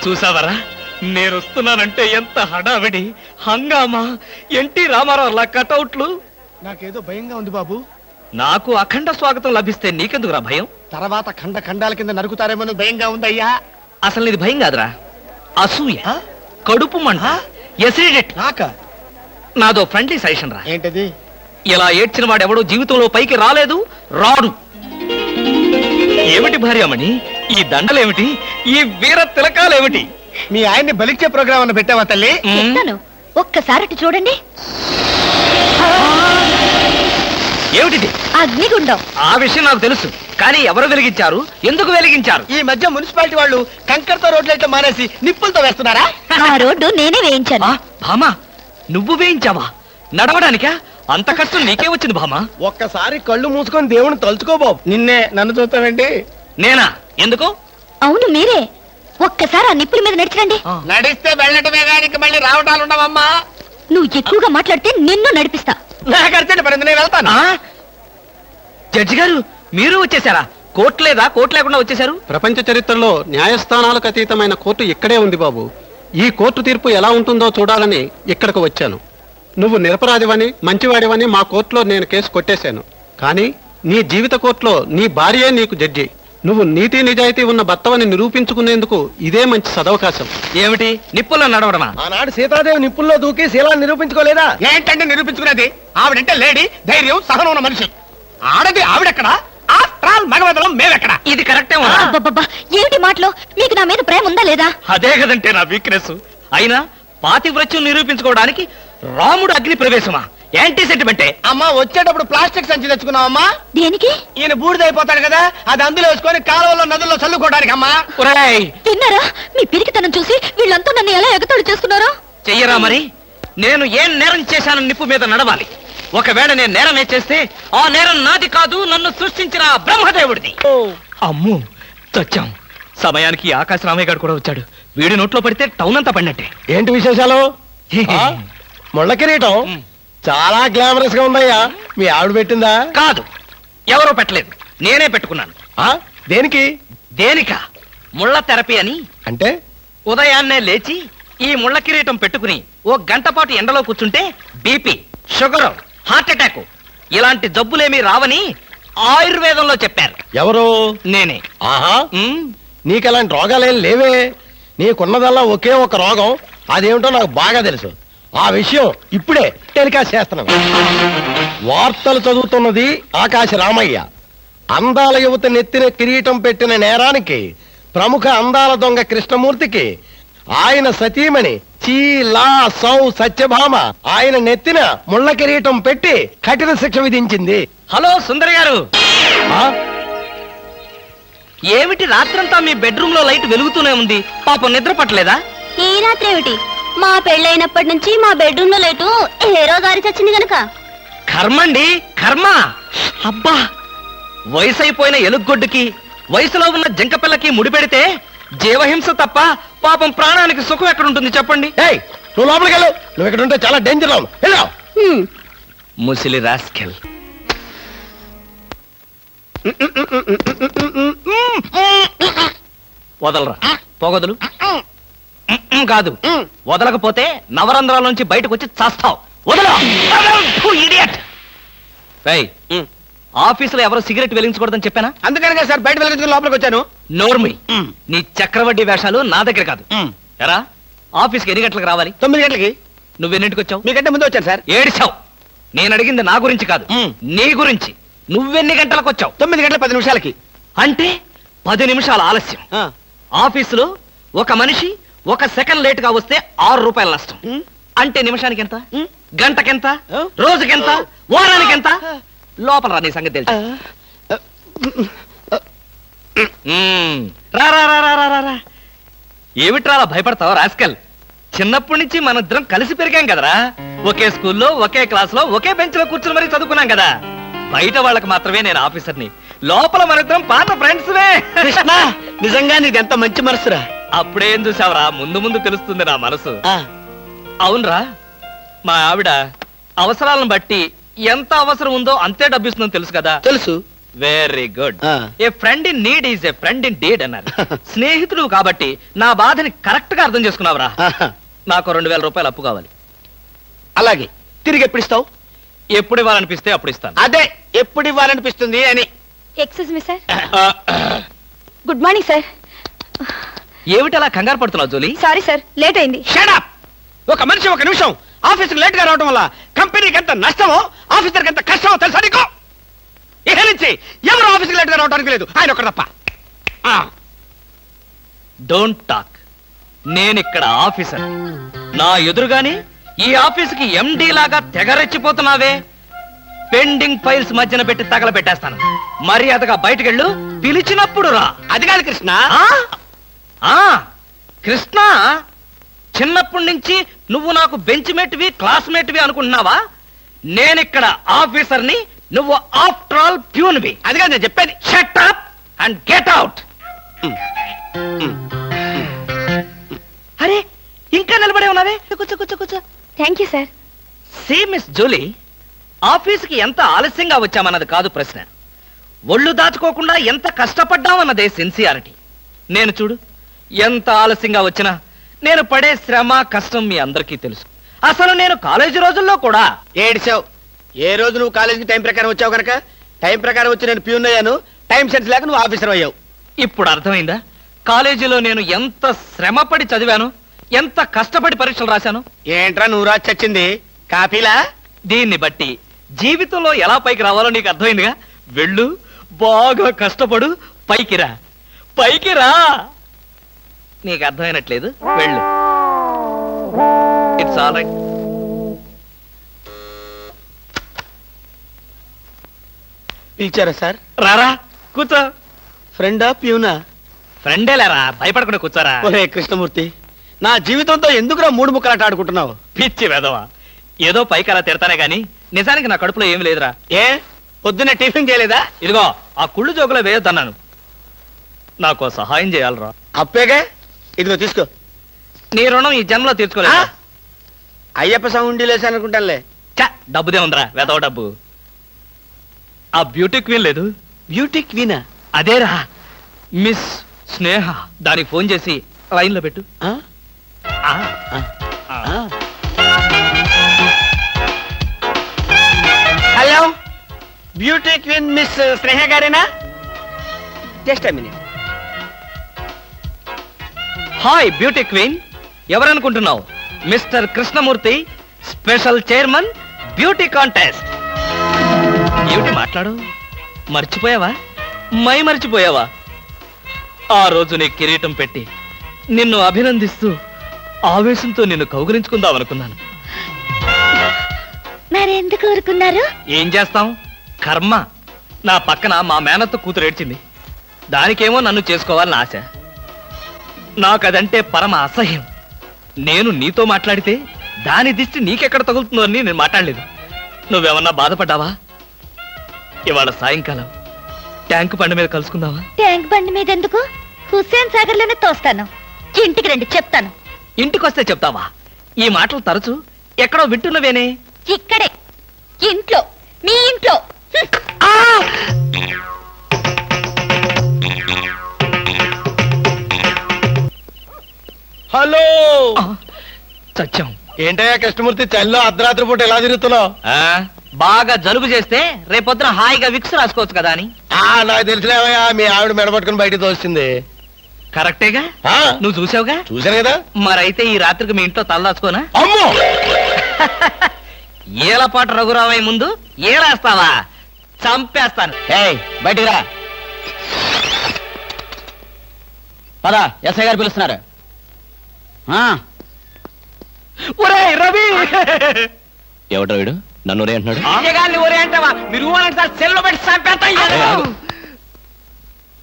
చూసావరా, నేను వస్తున్నానంటే ఎంత హడావిడి, హంగామా, ఎన్టీ రామారావు కటౌట్లు. నాకేదో భయంగా ఉంది బాబు. నాకు అఖండ స్వాగతం లభిస్తే నీకెందుకురా భయం? తర్వాత ఖండాల కింద నరుకుతారేమో భయంగా ఉందయ్యా. అసలు ఇది భయం కాదురా, అసూయ, కడుపు మంట, ఎసిడిటీ. నాదో ఫ్రెండ్లీ సజెషన్ రా. ఏంటది? ఇలా ఏడ్చిన వాడెవడో జీవితంలో పైకి రాలేదు, రాడు. ఏమిటి భార్యామణి ఈ దండలేమిటి, ఈ వీర తిలకాలేమిటి? మీ ఆయన్ని బలిచ్చే ప్రోగ్రామ్ అన్న పెట్టావా తల్లి? ఒక్కసారి చూడండి. ఏమిటిది? అగ్నిగుండం. ఆ విషయం నాకు తెలుసు, కానీ ఎవరు వెలిగించారు, ఎందుకు వెలిగించారు? ఈ మధ్య మున్సిపాలిటీ వాళ్ళు కంకరతో రోడ్లైతే మానేసి నిప్పులతో వేస్తున్నారా? ఆ రోడ్డు నేనే వేయించాను. భామా, నువ్వు వేయించావా? నడవడానికా? అంత కష్టం నీకే వచ్చింది భామా? ఒక్కసారి కళ్ళు మూసుకొని దేవుని తలుచుకో బాబు. నిన్నే, నన్ను చూస్తావేంటి? నేనా? ఎందుకు? అవును మీరే. ఒక్కసారి ఆ నిప్పుల మీద నడిచండి. నడిస్తే వెళ్ళటమే కానీ మళ్ళీ రావటాలు ఉండవమ్మా. నువ్వు ఎక్కువగా మాట్లాడితే నిన్ను నడిపిస్తా. నాకు అర్జెంట్ పడింది, నేను వెళ్తాను. జడ్జి గారు, మీరు వచ్చేసారా? కోర్టు లేదా? కోర్టు లేకుండా వచ్చేసారు? ప్రపంచ చరిత్రలో న్యాయస్థానాలకు అతీతమైన కోర్టు ఇక్కడే ఉంది బాబు. ఈ కోర్టు తీర్పు ఎలా ఉంటుందో చూడాలని ఇక్కడికి వచ్చాను. నువ్వు నిరపరాధివని, మంచివాడివని మా కోర్టులో నేను కేసు కొట్టేశాను. కానీ నీ జీవిత కోర్టులో నీ భార్యే నీకు జడ్జి. నువ్వు నీతి నిజాయితీ ఉన్న భర్తవని నిరూపించుకునేందుకు ఇదే మంచి సదవకాశం. ఏమిటి నిప్పుల్లో నడవడమా? ఆనాడు సీతాదేవి నిప్పుల్లో దూకి శీలాన్ని నిరూపించుకోలేదా? ఏంటంటే నిరూపించుకునేది? ఆవిడంటే లేడీ, ధైర్యం, సహనం ఉన్న మనిషి. ఆడది ఆవిడెక్కడ? After all మగవదలం మేమెక్కడ? ఇది కరెక్టే. ఏమిటి మాటలో? మీకు నా మీద ప్రేమ ఉందా లేదా? అదే కదంటే నా వీక్నెస్. అయినా పాతివ్రత్యం నిరూపించుకోవడానికి రాముడు అగ్ని ప్రవేశమా? యాంటీ సెంటిమెంటే. అమ్మా, వచ్చేటప్పుడు ప్లాస్టిక్ సంచి తెచ్చుకున్నావమ్మా. దేనికి? ఈయన బూడిదైపోతాడు కదా, అది అందులో వేసుకొని కాలువలో నదుల్లో చల్లుకోవడానికి. అమ్మా తిన్నారా? మీ పిరికితనం చూసి వీళ్ళంతా నన్ను ఎలా ఎగతాడు చేస్తున్నారో. చెయ్యరా మరి? నేను ఏం నేరం చేశానని నిప్పు మీద నడవాలి. ఒకవేళ నేను నేరం చేస్తే ఆ నేరం నాది కాదు, నన్ను సృష్టించిన బ్రహ్మదేవుడిది. అమ్ము, చచ్చాం. సమయానికి ఆకాశ రామయ్య గారు కూడా వచ్చాడు. వీడి నోట్లో పడితే టౌన్ అంతా పడినట్టే. ఏంటి విశేషాలు? ముళ్ళ కిరీటం చాలా గ్లామరస్ గా ఉందయ్యా. మీ ఆవిడ పెట్టిందా? కాదు, ఎవరో పెట్టలేదు, నేనే పెట్టుకున్నాను. దేనికి? దేనికా? ముళ్ళ థెరపీ అని. అంటే ఉదయాన్నే లేచి ఈ ముళ్ళ కిరీటం పెట్టుకుని ఓ గంట పాటు ఎండలో కూర్చుంటే బీపీ, షుగర్, హార్ట్ అటాక్ ఇలాంటి జబ్బులేమీ రావని ఆయుర్వేదంలో చెప్పారు. ఎవరు? నేనే. ఆహా, నీకు అలాంటి రోగాలేం లేవే. నీకున్నదల్లా ఒకే ఒక రోగం, అదేమిటో నాకు బాగా తెలుసు. ఆ విషయం ఇప్పుడే టెలికాస్ట్ చేస్తున్నాను. వార్తలు చదువుతున్నది ఆకాశ రామయ్య. అందాల యువత నెత్తిన కిరీటం పెట్టిన నేరానికి ప్రముఖ అందాల దొంగ కృష్ణమూర్తికి ఆయన సతీమణి చీలా సౌ సత్యభామ ఆయన నెత్తిన ముళ్ళ కిరీటం పెట్టి కఠిన శిక్ష విధించింది. హలో సుందర్ గారు, ఏమిటి రాత్రంతా మీ బెడ్రూమ్ లో లైట్ వెలుగుతూనే ఉంది? పాపం నిద్ర పట్టలేదా? ఈ రాత్రి ఏమిటి? మా పెళ్ళైనప్పటి నుంచి మా బెడ్రూమ్ లో లేటు హీరో గారి చచ్చింది గనక. కర్మండి, కర్మ. అబ్బా, వయసు అయిపోయిన ఎలుగొడ్డుకి వయసులో ఉన్న జంకపిల్లకి ముడిపెడితే జీవహింస తప్ప పాపం ప్రాణానికి సుఖం ఎక్కడుంటుంది చెప్పండి? నువ్వు లోపలికి వెళ్ళు. నువ్వు ఇక్కడ ఉంటే చాలా డేంజర్. ముసిలి రాస్కెల్. వదలరా, పోగొదలు. కాదు, వదలకపోతే నవరంధ్రాల నుంచి బయటకు వచ్చి చేస్తావు. వదల. ఆఫీసులో ఎవరో సిగరెట్ వెలిగించకూడదని చెప్పానా? అందుకనే సార్ బయట వెలిగించుకుని లోపలికి వచ్చాను. నోర్మి, నీ చక్రవడ్డీ వేషాలు నా దగ్గర కాదు. ఎరా, ఆఫీస్కి ఎన్ని గంటలకు రావాలి? 9 గంటలకి. నువ్వెన్నింటికి వచ్చావు? మీకంటే ముందు వచ్చాను సార్. ఏడిచావు. నేను అడిగింది నా గురించి కాదు, నీ గురించి. నువ్వెన్ని గంటలకు వచ్చావు? 9 గంటల 10 నిమిషాలకి. అంటే 10 నిమిషాల ఆలస్యం. ఆఫీసులో ఒక మనిషి 1 సెకండ్ లేట్ గా వస్తే 6 రూపాయల నష్టం. అంటే నిమిషానికి ఎంత? గంటకెంత? రోజుకెంత? వారానికి ఎంత? లోపల రా, నీ సంగతి తెలుసు. ఏమిట్రా భయపడతావు రాస్కల్? చిన్నప్పటి నుంచి మన ఇద్దరం కలిసి పెరిగాం కదరా. ఒకే స్కూల్లో, ఒకే క్లాస్ లో, ఒకే బెంచ్ లో కూర్చుని మరీ చదువుకున్నాం కదా. బయట వాళ్ళకి మాత్రమే నేను ఆఫీసర్ని, లోపల మనిద్దరం పాత ఫ్రెండ్స్. కృష్ణ, నిజంగా నీది ఎంత మంచి మనసురా. అప్పుడేం చూసావురా, ముందు ముందు తెలుస్తుంది నా మనసు. అవునరా, మా ఆవిడ అవసరాలను బట్టి ఎంత అవసరం ఉందో అంతే డబ్బిస్తుందని తెలుసు కదా. తెలుసు. వెరీ గుడ్ ఆ. A friend in need is a friend in deed అన్నారు స్నేహితుడు కాబట్టి నా బాధని కరెక్ట్ గా అర్థం చేసుకున్నావురా నాకు 2000 రూపాయలు అప్పు కావాలి. అలాగే తిరిగి ఎప్పుడు ఇస్తావు? ఎప్పుడు ఇవ్వాలనిపిస్తే అప్పుడు ఇస్తాను. అదే ఎప్పుడు ఇవ్వాలనిపిస్తుంది అని. Excuse me sir. Good morning sir. ఏమిటి అలా కంగారు పడుతున్నావు జోలీ? సారీ సార్, లేట్ అయింది. షడప్! ఒక మనిషి ఒక నిమిషం ఆఫీసుకు లేట్ గా రావడం వల్ల కంపెనీకి ఎంత నష్టమో ఆఫీసర్కి ఎంత కష్టమో తెలుసా నీకు? ఇక నుంచి ఎవరు ఆఫీసుకు లేట్ గా రావడానికి లేదు, ఆయన ఒకటి తప్ప. Don't talk. నేనిక్కడ ఆఫీసర్. నా ఎదురుగాని ఈ ఆఫీసుకి ఎండి లాగా తెగరెచ్చిపోతున్నావే. పెండింగ్ ఫైల్స్ మధ్యన పెట్టి తగలబెట్టేస్తాను. మర్యాదగా బయటకెళ్ళు, పిలిచినప్పుడు రా. అది కాదు కృష్ణ. ఆ? ఆ, కృష్ణ, చిన్నప్పటి నుంచి నువ్వు నాకు బెంచ్ మేట్వి క్లాస్మేట్వి అనుకుంటున్నావా? నేనిక్కడ ఆఫీసర్ని, నువ్వు ఆఫ్టర్ ఆల్ ప్యూన్వి. అది కాదు నేను చెప్పేది. Shut up and get out. అరే, ఇంకా నిలబడే ఉన్నావే? కూర్చో కూర్చో కూర్చో. Thank you sir. See miss Julie, ఆఫీసుకి ఎంత ఆలస్యంగా వచ్చామన్నది కాదు ప్రశ్న. ఒళ్ళు దాచుకోకుండా ఎంత కష్టపడ్డామన్నదే సిన్సియారిటీ. నేను చూడు, ఎంత ఆలస్యంగా వచ్చినా నేను పడే శ్రమ కష్టం మీ అందరికీ తెలుసు. అసలు నేను కాలేజీ రోజుల్లో కూడా ఏడిచావు. ఏ రోజు నువ్వు కాలేజీకి టైం ప్రకారం వచ్చావు కనుక టైం ప్రకారం వచ్చి నేను ప్యూన్ అయ్యాను. టైం సెన్స్ లేక నువ్వు ఆఫీసర్ అయ్యావు. ఇప్పుడు అర్థమైందా కాలేజీలో నేను ఎంత శ్రమపడి చదివాను, ఎంత కష్టపడి పరీక్షలు రాశాను? ఏంట్రా నువ్వు రాసి చచ్చింది కాపీలా? దీన్ని బట్టి జీవితంలో ఎలా పైకి రావాలో నీకు అర్థమైందిగా. వెళ్ళు, బాగా కష్టపడు, పైకి రా. పైకి రా. నీకు అర్థమైనట్లేదు, వెళ్ళు. It's all right. పిలిచారా సార్? రారా, కూర్చో. ఫ్రెండా ప్యూనా? ఫ్రెండేలేరా, భయపడకుండా కూర్చోరా. ఒరే కృష్ణమూర్తి, నా జీవితంతో ఎందుకురా మూడు ముక్కలాట ఆడుకుంటున్నావు? పిచ్చి వెదవా, ఏదో పైకి అలా తిడతానే గాని నిజానికి నా కడుపులో ఏం లేదురా. ఏ పొద్దున్నే టిఫిన్ చేయలేదా? ఇదిగో ఆ కుళ్ళు జోకులో వేయొద్దన్నాను. నాకు ఓ సహాయం చేయాలరా. అప్పేగా, ఇదిగో తీసుకో. నీ రుణం ఈ జన్మలో ఆ? తీర్చుకోలేదు. అయ్యప్ప సౌండి లేసానుకుంటానులే. డబ్బుదే ఉందిరా, వెదవ డబ్బు. ఆ బ్యూటీ క్వీన్ లేదు, బ్యూటీ క్వీనా? అదేరా మిస్ స్నేహ. దానికి ఫోన్ చేసి లైన్లో పెట్టు. ఆ? ఆ, ఆ. Hello, beauty queen miss Sneha గారేనా? Just a minute. Hi beauty queen, ఎవరనుకుంటున్నావు? Mister Krishnamurthy, special chairman, beauty contest. ఏమిటి మాట్లాడు? మర్చిపోయావా? మర్చిపోయావా? ఆ రోజు నీ కిరీటం పెట్టి నిన్ను అభినందిస్తూ ఆవేశంతో నిన్ను కౌగిలించుకుందామనుకున్నాను. మరెందుకు ఊరుకున్నారు? ఏం చేస్తాం, కర్మ. నా పక్కన మా మేనత్త కూతురు ఏడ్చింది. దానికేమో నన్ను చేసుకోవాలని ఆశ. నాకదంటే పరమ అసహ్యం. నేను నీతో మాట్లాడితే దాని దిష్టి నీకెక్కడ తగులుతుందో అని నేను మాట్లాడలేదు. నువ్వేమన్నా బాధపడ్డావా? ఇవాళ సాయంకాలం ట్యాంకు బండి మీద కలుసుకుందావా? ట్యాంక్ బండి మీద ఎందుకు? హుస్సేన్ సాగర్ లోనే తోస్తాను. ఇంటికి రండి, చెప్తాను. ఇంటికొస్తే చెప్తావా? ఈ మాటలు తరచు ఎక్కడో వింటున్నవేనే. ఇక్కడే, ఇంట్లో, మీ ఇంట్లో. హలో, ఆ, చచ్చాం. ఏంటయ్యా కృష్ణమూర్తి, చల్లో అర్ధరాత్రి పూట ఎలా తిరుగుతున్నావు? ఆ, బాగా జలుబు చేస్తే రేపొద్దున హాయిగా విక్స్ రాసుకోవచ్చు కదా అని. నాకు తెలిసినవయ్యా, మీ ఆవిడ మెడపట్టుకుని బయటికి తోస్తుంది. కరెక్టేగా, ఆ, నువ్వు చూసావుగా. చూశాను కదా. మరైతే ఈ రాత్రికి మీ ఇంట్లో తలదాచుకోనా? అమ్మో, ఏలపాటు రఘురావయ్య ముందు ఏలేస్తావా? చంపేస్తాను. బయటికి రా. పదా, ఎస్ఐ గారు పిలుస్తున్నారు. ఒరేయ్ రవి, ఎవడ్రా వీడు నన్ను రే అంటున్నాడు? ఆగగాన్ని ఒరే అంటావా? మీరు ఊరంటే సెల్లో పెట్టి చంపేస్తా.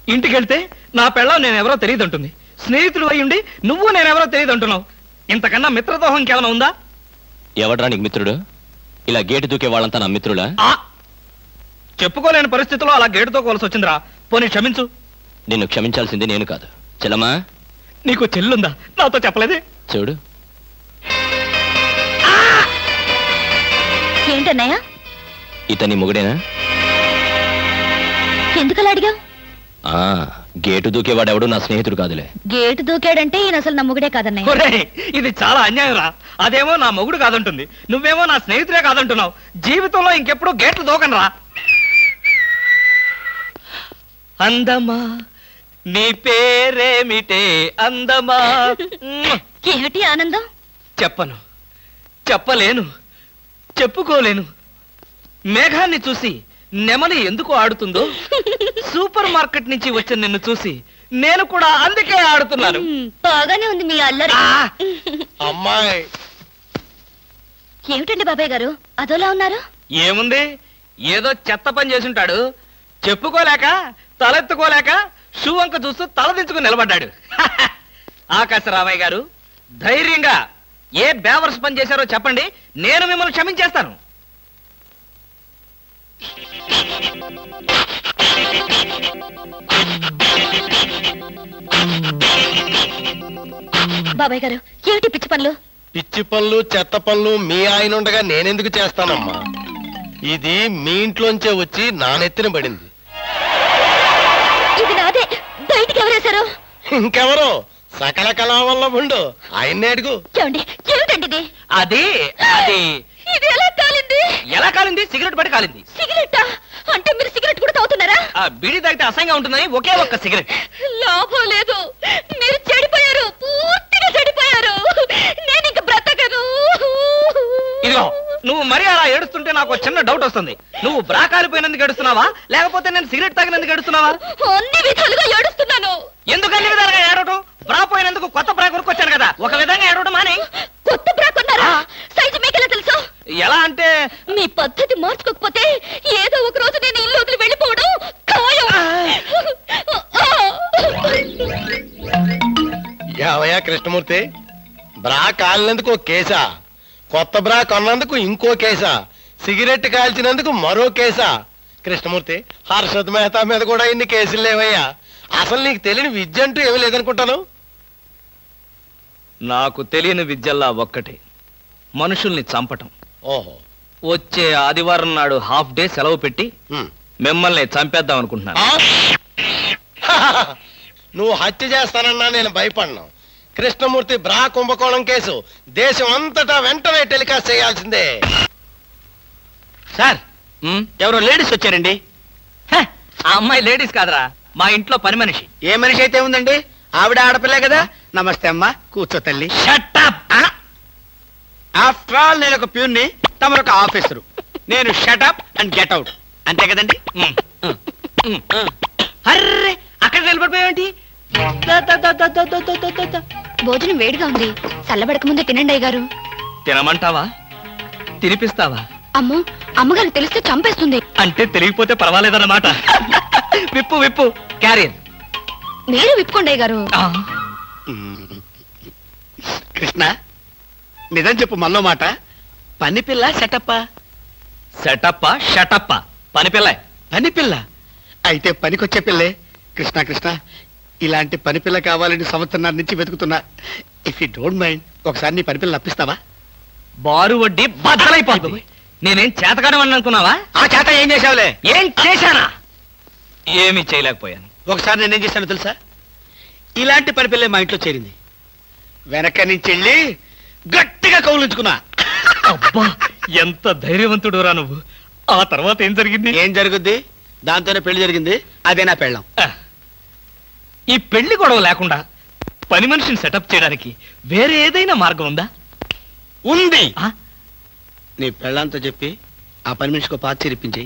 ఇంటికి వెళ్తే నా పెళ్ళం నేనెవరో తెలియదు అంటుంది. స్నేహితుడు అయ్యుండి నువ్వు నేనెవరో తెలియదు అంటున్నావు. ఇంతకన్నా మిత్రదోహం ఇంకేమైనా ఉందా? ఎవడ్రా నీకు మిత్రుడు? ఇలా గేటు దూకే వాళ్ళంతా నా మిత్రుడా? ఆ, చెప్పుకోలేని పరిస్థితిలో అలా గేటుతో కోల్సి వచ్చిందిరా. పోనీ క్షమించు. నిన్ను క్షమించాల్సింది నేను కాదు. చెల్లమ్మా, నీకు చెల్లుందా? నాతో చెప్పలేదే. చూడు, ఏంటన్నయ్య? ఇతని మొగుడేనా? ఎందుకలా అడిగావు? ఆ గేటు దూకేవాడెవడు నా స్నేహితుడు కాదులే. గేటు దూకాడంటే ఈయన అసలు నమ్ముగుడే కాదన్నయ్య. ఒరేయ్, ఇది చాలా అన్యాయం రా. అదేమో నా మొగుడు కాదంటుంది, నువ్వేమో నా స్నేహితుడే కాదంటున్నావు. జీవితంలో ఇంకెప్పుడు గేట్లు దూకనరా. అందమా నీ పేరేమిటే అందమా? ఏమిటి ఆనందం? చెప్పను, చెప్పలేను, చెప్పుకోలేను. మేఘాన్ని చూసి నెమలి ఎందుకు ఆడుతుందో, సూపర్ మార్కెట్ నుంచి వచ్చిన నిన్ను చూసి నేను కూడా అందుకే ఆడుతున్నాను. బాగానే ఉంది మీ అల్లరి. ఆ! అమ్మాయి ఏమిటండి బాబాయ్ గారు అదోలా ఉన్నారు? ఏముంది, ఏదో చెత్త పని చేసుంటాడు. చెప్పుకోలేక తలెత్తుకోలేక షూ వంక చూస్తూ తలదించుకుని నిలబడ్డాడు. ఆకాశరామయ్య గారు, ధైర్యంగా ఏ బేవర్స్ పని చేశారో చెప్పండి, నేను మిమ్మల్ని క్షమించేస్తాను. బాబాయ్ గారు ఏమిటి పిచ్చి పనులు? పిచ్చి పనులు చెత్త పనులు మీ ఆయన ఉండగా నేనెందుకు చేస్తానమ్మా? ఇది మీ ఇంట్లోంచే వచ్చి నా నెత్తిన పడింది. ఇది నాదే, బయటికి ఎవరేశారు? ఇంకెవరో సకల కళావల్లభుండు, ఆయన్నే అడుగు. ఏమండి ఏమిటండి ఇది? అది అది ఇది ఎలా కాలింది? ఎలా కాలింది? సిగరెట్ పడి కాలింది. సిగరెట్టా? అంటే మీరు సిగరెట్ కూడా తాగుతున్నారా? ఆ బీడీ తాగితే అసహ్యంగా ఉంటుందని ఒకే ఒక్క సిగరెట్. లాభం లేదు, మీరు చెడిపోయారు, పూర్తిగా చెడిపోయారు. నేను ఇంక బ్రతకను. ఇదిగో, నువ్వు మరీ అలా ఏడుస్తుంటే నాకు ఒక చిన్న డౌట్ వస్తుంది. నువ్వు బ్రా కాలిపోయినందుకు ఏడుస్తున్నావా, లేకపోతే నేను సిగరెట్ తాగినందుకు ఏడుస్తున్నావా? అన్ని విధాలుగా ఏడుస్తున్నాను. ఎందుకు అన్ని విధాలుగా ఏడవటం? బ్రా పోయినందుకు కొత్త బ్రా కొనుక్కొచ్చాను కదా, ఒక విధంగా ఏడవడం మాని. కొత్త బ్రా కొన్నారా? సైజు మీకెలా తెలుసు? ఎలా అంటే మీ పద్ధతి మార్చుకోకపోతే ఏదో ఒక రోజు నేను ఇల్లు వదిలి వెళ్ళిపోవడం ఖాయం. యావయ్యా కృష్ణమూర్తి, బ్రా కాలినందుకు ఒక కేసా, కొత్త బ్రా కొన్నందుకు ఇంకో కేసా, సిగరెట్ కాల్చినందుకు మరో కేసా? కృష్ణమూర్తి, హర్షద్ మెహతా మీద కూడా ఇన్ని కేసులు లేవయ్యా. అసలు నీకు తెలియని విద్య అంటూ ఏమీ లేదనుకుంటాను. నాకు తెలియని విద్యల్లా ఒక్కటే, మనుషుల్ని చంపటం. ఓహో. వచ్చే ఆదివారం నాడు హాఫ్ డే సెలవు పెట్టి ఉమ్. మిమ్మల్ని చంపేద్దాం అనుకుంటున్నాను. ఆ? నువ్వు హత్య చేస్తానన్నా నేను భయపడను. కృష్ణమూర్తి బ్రా కుంభకోణం కేసు దేశం అంతటా వెంటనే టెలికాస్ట్ చేయాల్సిందే. సార్, ఎవరో లేడీస్ వచ్చారండి. హ, ఆ అమ్మాయి లేడీస్ కాదరా, మా ఇంట్లో పని మనిషి. ఏ మనిషి అయితే ఉందండి, ఆవిడ ఆడపిల్లే కదా. నమస్తే అమ్మా, కూర్చో తల్లి. Shut up! ఆఫ్టర్ ఆల్ నేను ఒక ప్యూన్ని, తమరు ఒక ఆఫీసరు. నేను షటప్ అండ్ గెట్ అవుట్, అంతే కదండి. అర్రే, అక్కడ నిలబడిపోయావేంటి? భోజనం వేడిగా ఉంది, చల్లబడక ముందే తినండి అయ్యగారు. తినమంటావా, తినిపిస్తావా? అమ్మో, అమ్మగారు తెలిస్తే చంపేస్తుంది. అంటే తెలియకపోతే పర్వాలేదన్నమాట. విప్పు విప్పు, క్యారియర్. మీరు విప్పుకోండి అయ్యగారు. కృష్ణ, నిజం చెప్పు, మనలో మాట. పని పిల్ల సెటప్పా? సెటప్పా షటప్పా? పని పిల్ల. పని పిల్ల అయితే పనికొచ్చే పిల్లే. కృష్ణ కృష్ణ, ఇలాంటి పని పిల్ల కావాలని సంవత్సరం నుంచి వెతుకుతున్నా. ఇఫ్ యూ డోంట్ మైండ్, ఒకసారి నీ పని పిల్ల అప్పిస్తావా? బారు వడ్డీ బద్దలైపోతుంది. నేనేం చేతకాడమని అనుకున్నావా? ఆ చేత ఏం చేసావులే? ఏం చేశానా? ఏమీ చేయలేకపోయాను. ఒకసారి నేనేం చేశానో తెలుసా? ఇలాంటి పని పిల్లే మా ఇంట్లో చేరింది. వెనక నుంచి వెళ్ళి గట్టిగా కౌలించుకున్నా. అబ్బా, ఎంత ధైర్యవంతుడు రా నువ్వు. ఆ తర్వాత ఏం జరిగింది? ఏం జరుగుద్ది? దాంతోనే పెళ్లి జరిగింది. అదే నా పెళ్ళం. ఈ పెళ్లి గొడవ లేకుండా పని మనిషిని సెటప్ చేయడానికి వేరే ఏదైనా మార్గం ఉందా? ఉంది. ఆ? నీ పెళ్ళంతో చెప్పి ఆ పని మనిషికి పాత చేరిపించి.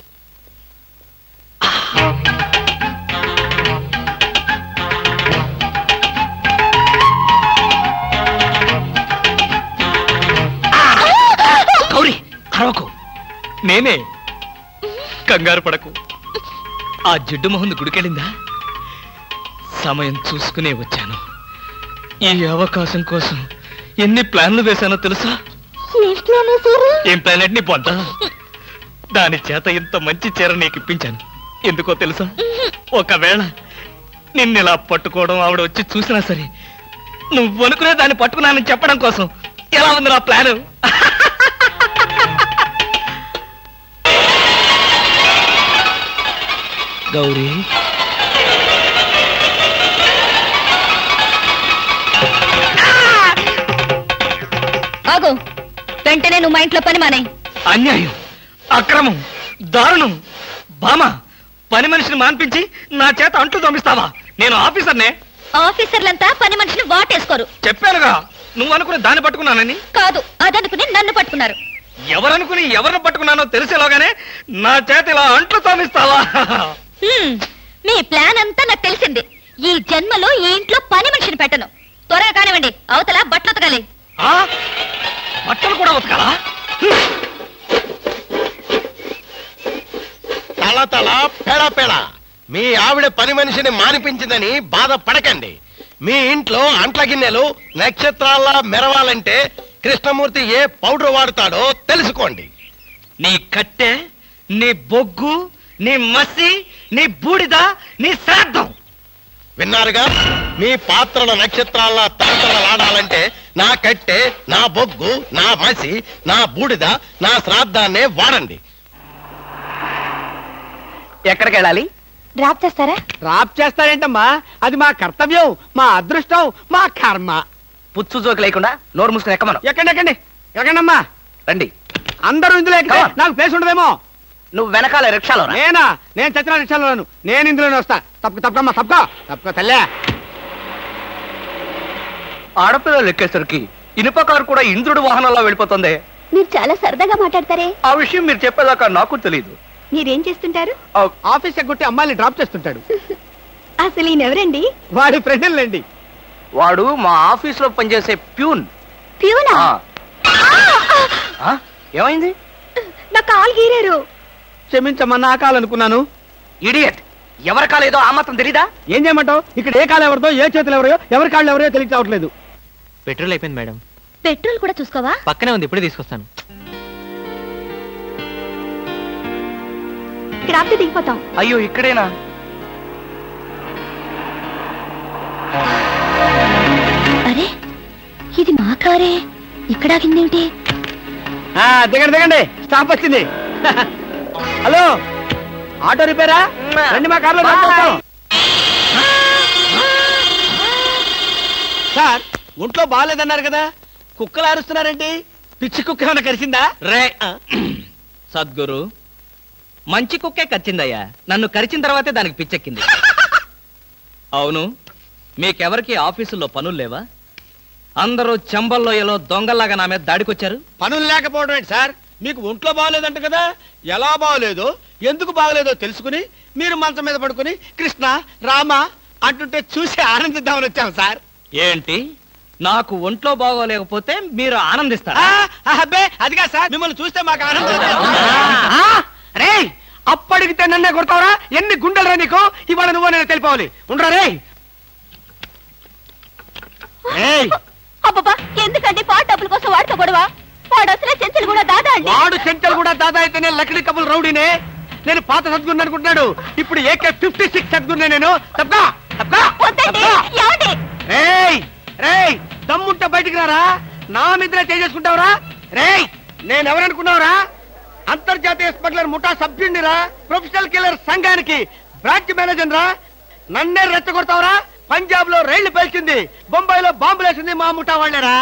గౌరీ, అరవకు. నేనే. కంగారు పడకు. ఆ జిడ్డు మొహంది గుడికెళ్ళిందా? సమయం చూసుకునే వచ్చాను. ఈ అవకాశం కోసం ఎన్ని ప్లాన్లు వేశానో తెలుసా? ఏం ప్లాన్ అంటే నీ పొంత. దాని చేత ఇంత మంచి చీర నీకు ఇప్పించాను. ఎందుకో తెలుసా? ఒకవేళ నిన్నిలా పట్టుకోవడం ఆవిడ వచ్చి చూసినా సరే, నువ్వు అనుకునే దాన్ని పట్టుకున్నానని చెప్పడం కోసం. ఎలా ఉంది నా ప్లాను? గౌరీ ఆగు, వెంటనే నువ్వు మా ఇంట్లో పని మానే. అన్యాయం, అక్రమం, దారుణం. బామ, పని మనిషిని మాన్పించి నా చేత అంట్లు తోమిస్తావా? నేను ఆఫీసర్నే. ఆఫీసర్లంతా పని మనిషిని వాటేసుకోరు. చెప్పానుగా, నువ్వు అనుకుని దాన్ని పట్టుకున్నానని. కాదు, అదనుకుని నన్ను పట్టుకున్నారు. ఎవరనుకుని ఎవరిని పట్టుకున్నానో తెలిసేలోగానే నా చేత ఇలా అంట్లు తోమిస్తావా? మీ ప్లాన్ అంతా నాకు తెలిసింది. ఈ జన్మలో ఈ ఇంట్లో పని మనిషిని పెట్టను. త్వరగా కానివ్వండి, అవతల బట్టలు ఉతకాలి. ఆ? బట్టలు కూడా ఉతకాలా? తల తల పెడ పెడ మీ ఆవిడ పని మనిషిని మానిపించిందని బాధపడకండి. మీ ఇంట్లో అంట్ల గిన్నెలు నక్షత్రాల్లా మెరవాలంటే కృష్ణమూర్తి ఏ పౌడర్ వాడతాడో తెలుసుకోండి. నీ కట్టె, నీ బొగ్గు, నీ మసి, నీ బూడిద, నీ శ్రాద్ధం. విన్నారుగా, మీ పాత్రల నక్షత్రాల్లా తలతలలాడాలంటే నా కట్టె, నా బొగ్గు, నా మసి, నా బూడిద, నా శ్రాద్ధాన్నే వాడండి. ఎక్కడికి వెళ్ళాలి? డ్రాప్ చేస్తారా? డ్రాప్ చేస్తారేంటమ్మా? అది మా కర్తవ్యం, మా అదృష్టం, మా కర్మ. పుచ్చు జోకి లేకుండా నోరు మూసుకుని ఎక్కమను. ఎక్కండి ఎక్కండమ్మా. రండి. అందరూ ఇందులో ఎక్కితే Come on. నాకు ప్లేస్ ఉండదేమో. నువ్వు వెనకాల రిక్షాలో రా. నేనా? నేను చచ్చిన రిక్షాలోను. నేను ఇందులోనే వస్తా. తప్పకమ్మా, తప్పక తల్లే. ఆడపిల్లలు ఎక్కేసరికి ఇనుప కారు కూడా ఇంద్రుడు వాహనంలో వెళ్ళిపోతుంది. మీరు చాలా సరదాగా మాట్లాడతారే. ఆ విషయం మీరు చెప్పేదాకా నాకు తెలియదు. మీరేం చేస్తుంటారు? ఆఫీస్ ఎగ్గొట్టి అమ్మాయిని డ్రాప్ చేస్తుంటాడు. అసలు ఈయనెవరండి? వాడి ఫ్రెండ్లండి. వాడు మా ఆఫీస్ లో పనిచేసే ప్యూన్. ప్యూనా? ఏమైంది? నా కాలు గీరారు. క్షమించమ్మా, నా కాలనుకున్నాను. ఇడియట్, ఎవరి కాలేదో ఆ మాత్రం తెలీదా? ఏం చేయమంటావు? ఇక్కడ ఏ కాలు ఎవరిదో, ఏ చేతులు ఎవరో, ఎవరి కాళ్ళు ఎవరో తెలిసి రావట్లేదు. పెట్రోల్ అయిపోయింది మేడం. పెట్రోల్ కూడా చూసుకోవా? పక్కనే ఉంది, ఇప్పుడే తీసుకొస్తాను. ఇక్కడ ఆపితే దిగిపోతాం. అయ్యో, ఇక్కడేనా? అరే, ఇది మా కారే. ఇక్కడ ఆగిందేమిటి? దిగండి, స్టాప్ వచ్చింది. హలో, ఆటో రిపేరా? రండి, మా కార్లో డ్రాప్ చేస్తాం. సార్, ఒంట్లో బాగాలేదన్నారు కదా, కుక్కలు అరుస్తున్నారేంటి? పిచ్చి కుక్క ఏమైనా కరిచిందా? రే సద్గురు, మంచి కుక్కే కరిచిందయ్యా. నన్ను కరిచిన తర్వాతే దానికి పిచ్చెక్కింది. అవును, మీకెవరికి ఆఫీసుల్లో పనులు లేవా? అందరూ చెంబల్లోయలో దొంగల్లాగా నా మీద దాడికొచ్చారు. పనులు లేకపోవడం ఏంటి సార్? మీకు ఒంట్లో బాగోలేదంట కదా, ఎలా బాగోలేదో, ఎందుకు బాగోలేదో తెలుసుకుని మీరు మంచం మీద పడుకుని కృష్ణ రామ అంటుంటే చూసి ఆనందిద్దామని వచ్చాం సార్. ఏంటి, నాకు ఒంట్లో బాగోలేకపోతే మీరు ఆనందిస్తారా? అబ్బే, అదిగా సార్, మిమ్మల్ని చూస్తే మాకు ఆనందం. రే, అప్పడిగితే నన్నే కొడతావరా? ఎన్ని గుండెలరా నీకు? ఇవాళ నువ్వు నేను తెలిపోవాలి. ఉండరా రే? అబ్బబ్బా, ఎందుకండి పాట డబ్బుల కోసం వాడితో గొడవ? వాడు అసలే చెంచలు కూడా దాదా అండి. వాడు చెంచలు కూడా దాదా అయితేనే లక్డీ కబుల్ రౌడీనే. నేను పాత సద్గురు అనుకుంటున్నాడు. ఇప్పుడు AK-56 సద్గురునే నేను. తప్పా వద్దండి, ఏమండి? రేయ్, దమ్ముంటే బయటికి రారా? నా మీద చేసుకుంటావురా? రేయ్, నేనెవరనుకున్నావురా? అంతర్జాతీయ స్మగ్లర్ ముఠా సభ్యుడిరా, ప్రొఫెషనల్ కిల్లర్ సంఘానికి బ్రాంచ్ మేనేజర్ రా. నన్నే రెచ్చగొడతావురా? పంజాబ్ లో రైళ్లు పేల్చింది, బొంబాయిలో బాంబులు వేసింది మా ముఠా వాళ్ళరా.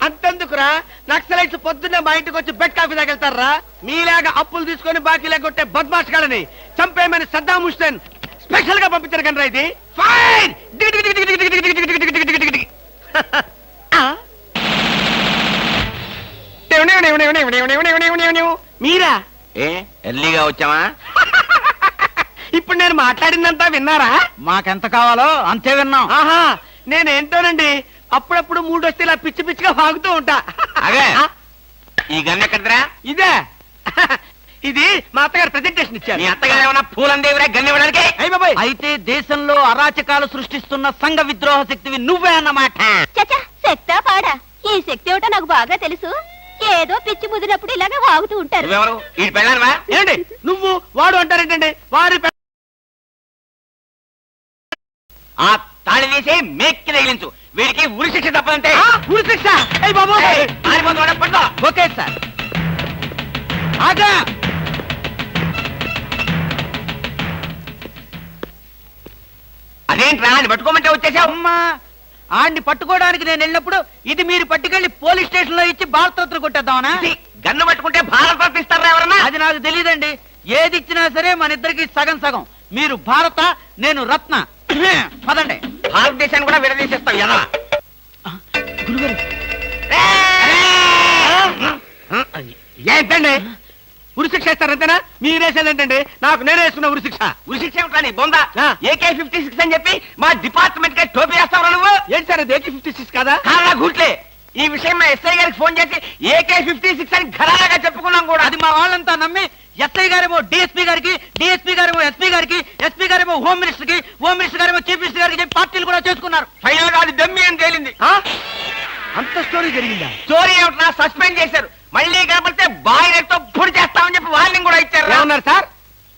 అంతెందుకురా, నక్సలైట్స్ పొద్దున్నే మా ఇంటికి వచ్చి బెడ్ కాఫీ తగలుతారా? మీలాగా అప్పులు తీసుకొని బాకీ లేకొట్టే బద్మాష్ గాలని చంపేయమని సద్దాం హుస్సేన్ స్పెషల్ గా పంపించారు కనరా. ఇది ఫైన్. మీరా? ఎర్లీగా వచ్చావా? ఇప్పుడు నేను మాట్లాడిందంతా విన్నారా? మాకెంత కావాలో అంతే విన్నాం. ఆహా, నేనేంటోనండి, అప్పుడప్పుడు మూడు వస్తే ఇలా పిచ్చి పిచ్చిగా వాగుతూ ఉంటా. అదే, ఈ గన్ ఎక్కడరా? ఇదే, ఇది మా అత్తగారు ప్రెజెంటేషన్ ఇచ్చారు. మీ అత్తగారు ఏమన్నా పూలందేవిరా గన్ ఇవ్వడానికి? అయ్య బాబాయ్, అయితే దేశంలో అరాచకాలు సృష్టిస్తున్న సంఘ విద్రోహ శక్తివి నువ్వే అన్నమాట. చచ్చా, శక్తా పాడా? ఈ శక్తి ఏమిటో నాకు బాగా తెలుసు. ఏదో పిచ్చి ముదిరినప్పుడు ఇలాగే వాగుతూ ఉంటారు. నువ్వెవరు? ఈ పెళ్ళానవా? ఏంటి నువ్వు వాడు అంటారేంటండి? వారి ఆ తాళి తీసి మేక్కి తగిలించు. వీడికి ఉరి శిక్ష తప్పదంటే. ఉరి శిక్ష? అయ్య బాబు, ఓకే సార్. ఆగా, అదేంట్రా అని పట్టుకోమంటే వచ్చేసావు. అమ్మా ఆడిని పట్టుకోవడానికి నేను వెళ్ళినప్పుడు ఇది మీరు పట్టుకెళ్లి పోలీస్ స్టేషన్ లో ఇచ్చి భారతరత్న కొట్టేద్దామనా? గన్ను పట్టుకుంటే భారత ఇస్తారా ఎవరన్నా? అది నాకు తెలియదండి. ఏది ఇచ్చినా సరే మన ఇద్దరికి సగం సగం. మీరు భారత, నేను రత్న. పదండి. భారతదేశాన్ని కూడా విడదీసేస్తావు ఎలా? గురుగారు ఏంటండి ఉరిశిక్ష ఇస్తారంతేనా? మీరేసేదేంటండి? నాకు నేనే వేసుకున్న ఉరిశిక్ష. ఉరిశిక్ష ఏమిట్రా నీ బొంద? ఆ. AK-56 అని చెప్పి మా డిపార్ట్మెంట్ కి టోపీ వేస్తావు నువ్వు. ఏంటి సార్ అది AK-56 కాదా? కాలా గుట్లే. ఈ విషయం మా ఎస్ఐ గారికి ఫోన్ చేసి AK-56 అని ఘరాగా చెప్పుకున్నాం కూడా. అది మా వాళ్ళంతా నమ్మి ఎస్ఐ గారేమో డిఎస్పీ గారికి, డిఎస్పీ గారేమో ఎస్పీ గారికి, ఎస్పీ గారేమో హోమ్ మినిస్టర్ కి, హోమ్ మినిస్టర్ గారేమో చీఫ్ మినిస్టర్ గారికి చెప్పి పార్టీలు కూడా చేసుకున్నారు. ఫైనల్ గా అది దమ్మి అని తేలింది. ఆ? అంత స్టోరీ జరిగిందా? స్టోరీ ఏమిట్రా? సస్పెండ్ చేశారు. మళ్ళీ కనపడితే బాయిలర్తో పొడి చేస్తామని చెప్పి వార్నింగ్ కూడా ఇచ్చారు. ఏమన్నారు సార్?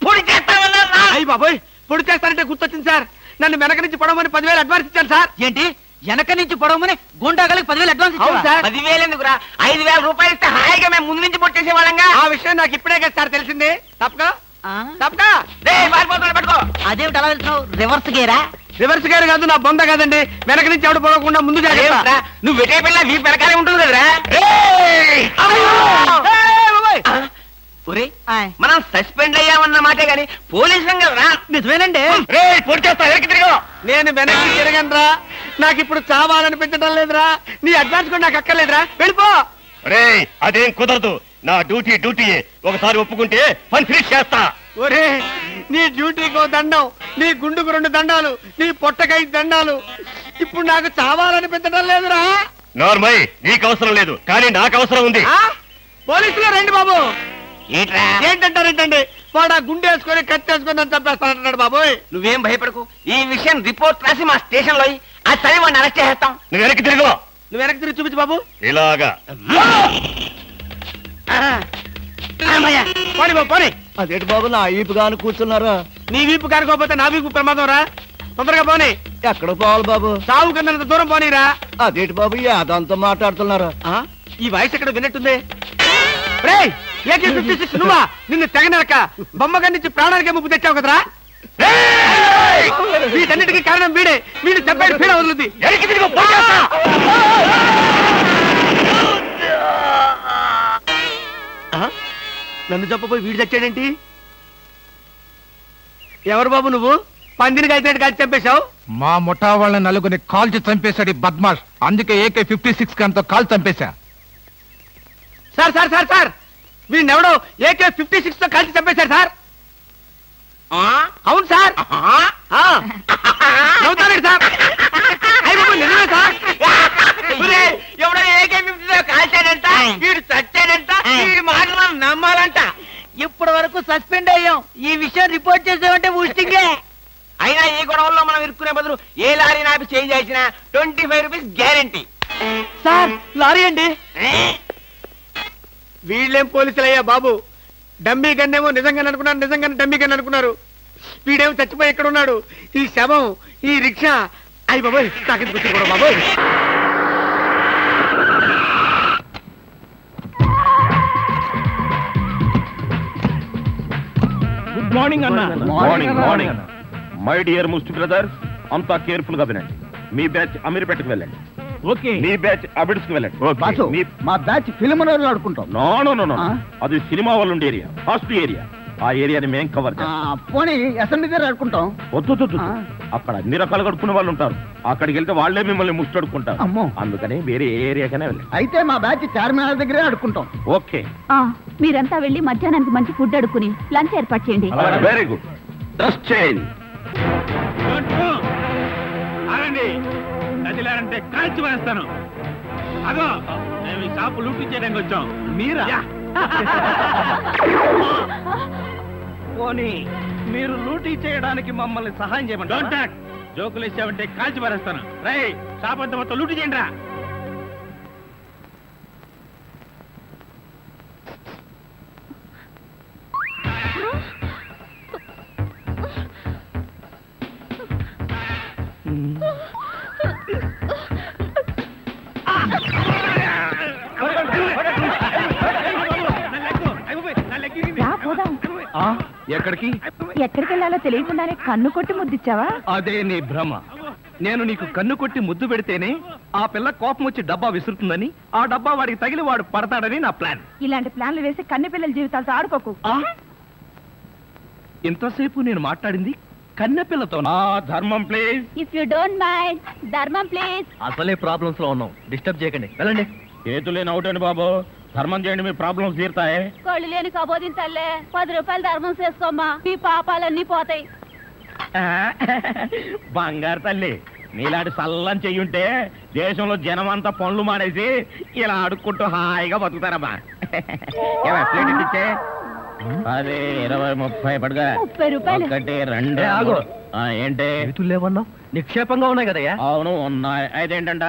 పొడి చేస్తామన్నారు. అయ్యి బాబోయ్, పొడి చేస్తారంటే గుర్తొచ్చింది సార్. నన్ను వెనక నుంచి పడమని 10,000 అడ్వాన్స్ ఇచ్చాను సార్. ఏంటి వెనక నుంచి పొడవమని గుండాగలకి 10,000 అడ్వాన్స్ అవును ఇచ్చావా? సార్. 10,000 ఎందుకురా? 5,000 రూపాయలు ఇస్తే హాయిగా మేము ముందు నుంచి పొట్టేసే వాళ్ళంగా. ఆ విషయం నాకు ఇప్పుడే కదా సార్ తెలిసింది. తప్పగా ఆ? తప్పగా పట్టుకో. అదేమిటి అలా వెళ్తున్నావు? రివర్స్ గేరా? రివర్స్ గారు కాదు, నా బొంద కాదండి. వెనక నుంచి ఎవడు పడకుండా ముందు జాగ్రత్త. అదేమిట్రా? నువ్వు వెటే పిల్ల వీ వెనకాలే ఉంటుంది కదరా. ఒరేయ్, ఆయ్. మనం సస్పెండ్ అయ్యామన్న మాటే గాని పోలీసు కదరా. నిజమేనండి. పొడి చేస్తా వెనక్కి తిరిగి. నేను వెనక్కి తిరగనరా. నాకు ఇప్పుడు చావాలనిపించడం లేదురా. నీ అడ్వాన్స్ కూడా నాకు అక్కర్లేదురా. వెళ్ళిపో. అదేం కుదరదు. నా డ్యూటీయే. ఒకసారి ఒప్పుకుంటే పని ఫినిష్ చేస్తా. ఒరే, నీ డ్యూటీకో దండం, నీ గుండుకు 2 దండాలు, నీ పొట్టకై దండాలు. ఇప్పుడు నాకు చావాలనిపించడం లేదురా. నార్మల్ నీకు అవసరం లేదు, కానీ నాకు అవసరం ఉంది. ఆ? పోలీసులు రండి బాబు. ఏంట్రా? ఏంటంటారేంటండి? వాడు ఆ గుండె వేసుకొని కత్తి వేసుకొని నన్ను చంపేస్తానంటున్నాడు బాబోయ్. నువ్వేం భయపడకు. ఈ విషయం రిపోర్ట్ రాసి మా స్టేషన్ లో ఆ సరే వాడిని అరెస్ట్ చేస్తాం. నువ్వు వెనక్కి తిరుగు. నువ్వు వెనక్కి తిరిగి చూపించు బాబు. ఇలాగా పోనీ బాబు పోనీ. అదేంటి బాబు నా ఈపుగాను కూర్చున్నారా? నీ వీపు కారుకోపోతే నా వీపు ప్రమాదం రా. తొందరగా పోనీ. ఎక్కడ పోవాలి బాబు? సాగు కన్నంత దూరం పోనీరా. అదేంటి బాబు అదంతా మాట్లాడుతున్నారా? ఆ? ఈ వాయిస్ ఎక్కడ విన్నట్టుంది. రేయ్, AK-56 నువ్వా? నిన్ను తెగనరక బొమ్మగారి నుంచి ప్రాణానికే ముప్పు తెచ్చావు కదరా. వీటన్నిటికీ కారణం వీడే. వీడు చెప్పాడు పీడ వదులుద్ది. వెనక్కి తిరుగు, పోయి చేస్తా. ఆ? నన్ను చెప్పబోయి వీడు చచ్చాడేంటి? ఎవరు బాబు నువ్వు? పందిని కలిసినట్టు కలిసి చంపేశావు. మా ముఠా వాళ్ళ నలుగురిని కాల్చి చంపేశాడు ఈ బద్మాష్. అందుకే AK-56 గన్తో కాల్ చంపేశా. సార్ సార్ సార్ సార్, వీడినెవడో AK-56 తో కలిసి చంపేశారు సార్. అవును సార్. నవ్వుతారండి సార్. అయ్య బాబు, నిజమే సార్. ఒరేయ్, ఎవడో AK-50 కాల్చాడంట, వీడు చచ్చాడంట, వీడి మాటలు మనం నమ్మాలంట. ఇప్పటి వరకు సస్పెండ్ అయ్యాం. ఈ విషయం రిపోర్ట్ చేసామంటే ఊస్టింగే. అయినా ఈ గొడవల్లో మనం ఇరుక్కునే బదులు ఏ లారీ నాపి చేంజ్ చేసినా 25 రూపీస్ గ్యారెంటీ. సార్ లారీ అండి. వీళ్ళేం పోలీసులయ్యా బాబు. డమ్మీ గన్నేమో నిజంగానే అనుకున్నారు, నిజంగానే డమ్మీ గన్ అనుకున్నారు. వీడేమో చచ్చిపోయి ఎక్కడ ఉన్నాడు? ఈ శవం, ఈ రిక్షా. అయ్యి బాబోయ్, నాకెందుకు వచ్చింది కూడా బాబోయ్. గుడ్ మార్నింగ్ అన్న. మార్నింగ్ మై డియర్ ముస్ట్ బ్రదర్స్, అంతా కేర్ఫుల్ గా వినండి. మీ బ్యాచ్ అమీర్పేటకు వెళ్ళండి. ఓకే. మీ బ్యాచ్ అబిడ్స్ కు వెళ్ళండి. మా బ్యాచ్ ఫిల్మ్ ఆడుకుంటాం. నో నో నో నో, అది సినిమా వాళ్ళు ఉండే ఏరియా, ఫాస్ట్ ఏరియా. ఆ ఏరియాని మేం కవర్ చేస్తాం. పోనీ అసెంబ్లీ దగ్గర ఆడుకుంటాం. వద్దు, అక్కడ అన్ని రకాలుగా అడుక్కునే వాళ్ళు ఉంటారు. అక్కడికి వెళ్తే వాళ్ళే మిమ్మల్ని ముష్టడుకుంటారు. అమ్మో. అందుకని వేరే ఏ ఏరియాకనే వెళ్ళండి. అయితే మా బ్యాచ్ చార్మినార్ దగ్గరే ఆడుకుంటాం. ఓకే, మీరంతా వెళ్ళి మధ్యాహ్నానికి మంచి ఫుడ్ అడుక్కుని లంచ్ ఏర్పాటు చేయండి. Very good. Dress change. ఆగండి, కదిలారంటే కాల్చి వేస్తాను. అదో మేము ఈ షాపు లూటీ చేయడానికి వచ్చాం. మీరా? పోనీ మీరు లూటీ చేయడానికి మమ్మల్ని సహాయం చేయమంటారా? జోకులు వేసావంటే కాల్చి పారేస్తాను. రై, షాప్ అంతా మొత్తం లూటీ చేయండి రా. రా, పోదాం. ఎక్కడికి? ఎక్కడికి వెళ్ళాలో తెలియకుండానే కన్ను కొట్టి ముద్దిచ్చావా? అదే నీ భ్రమ. నేను నీకు కన్ను కొట్టి ముద్దు పెడితేనే ఆ పిల్ల కోపం వచ్చి డబ్బా విసురుతుందని, ఆ డబ్బా వాడికి తగిలి వాడు పడతాడని నా ప్లాన్. ఇలాంటి ప్లాన్లు వేసి కన్నె పిల్లల జీవితాలతో ఆడుకోకు. ఇంతసేపు నేను మాట్లాడింది కన్నెపిల్లతో. ధర్మం please. If you don't mind, ధర్మం ప్లీజ్. అసలే ప్రాబ్లమ్స్ లో ఉన్నాం, డిస్టర్బ్ చేయకండి, వెళ్ళండి. చేతులేని అవుటండి బాబు, ధర్మం చేయండి, మీ ప్రాబ్లమ్స్ తీరుతాయి. కళ్ళు లేని కబోదిన తల్లే 10 రూపాయలు ధర్మం చేసుకోమ్మా, మీ పాపాలన్నీ పోతాయి. బంగారు తల్లి, నీలాంటి సల్లం చెయ్యుంటే దేశంలో జనం అంతా పనులు మానేసి ఇలా అడుక్కుంటూ హాయిగా బతుకుతారమ్మా. ఇచ్చే 10, 20, 30 పడుగా. 30 రూపాయలు. 1, 2 ఆగు. ఏంటి చేతులు లేవన్నావు? నిక్షేపంగా ఉన్నాయి కదయ్యా. అవును ఉన్నాయి. అయితేంటంట,